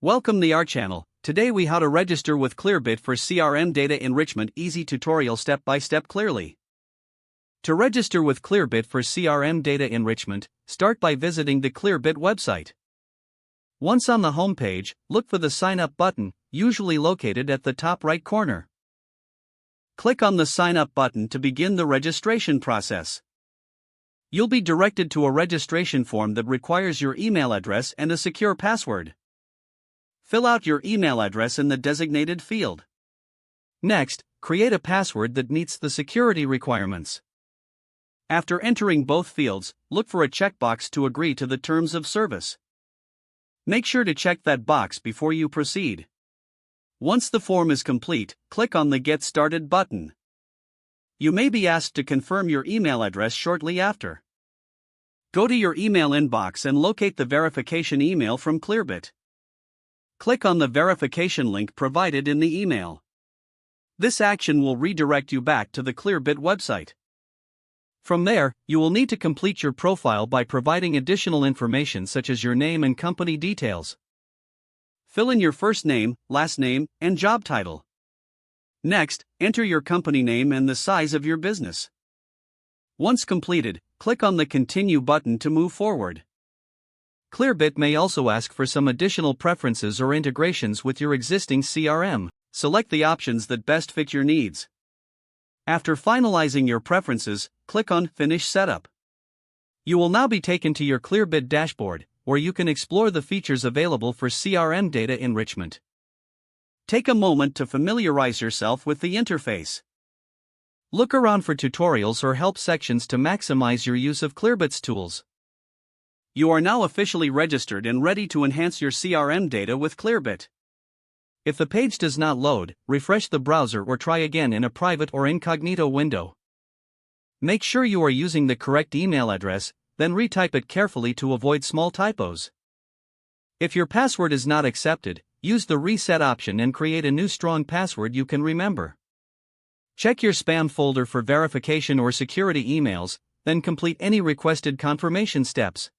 Welcome to our channel. Today we how to register with Clearbit for CRM data enrichment. Easy tutorial step by step clearly. To register with Clearbit for CRM data enrichment, start by visiting the Clearbit website. Once on the home page, look for the Sign Up button, usually located at the top right corner. Click on the Sign Up button to begin the registration process. You'll be directed to a registration form that requires your email address and a secure password. Fill out your email address in the designated field. Next, create a password that meets the security requirements. After entering both fields, look for a checkbox to agree to the terms of service. Make sure to check that box before you proceed. Once the form is complete, click on the Get Started button. You may be asked to confirm your email address shortly after. Go to your email inbox and locate the verification email from Clearbit. Click on the verification link provided in the email. This action will redirect you back to the Clearbit website. From there, you will need to complete your profile by providing additional information such as your name and company details. Fill in your first name, last name, and job title. Next, enter your company name and the size of your business. Once completed, click on the Continue button to move forward. Clearbit may also ask for some additional preferences or integrations with your existing CRM. Select the options that best fit your needs. After finalizing your preferences, click on Finish Setup. You will now be taken to your Clearbit dashboard, where you can explore the features available for CRM data enrichment. Take a moment to familiarize yourself with the interface. Look around for tutorials or help sections to maximize your use of Clearbit's tools. You are now officially registered and ready to enhance your CRM data with Clearbit. If the page does not load, refresh the browser or try again in a private or incognito window. Make sure you are using the correct email address, then retype it carefully to avoid small typos. If your password is not accepted, use the Reset option and create a new strong password you can remember. Check your spam folder for verification or security emails, then complete any requested confirmation steps.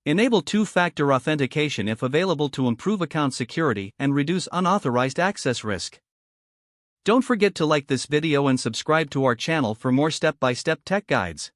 Enable two-factor authentication if available to improve account security and reduce unauthorized access risk. Don't forget to like this video and subscribe to our channel for more step-by-step tech guides.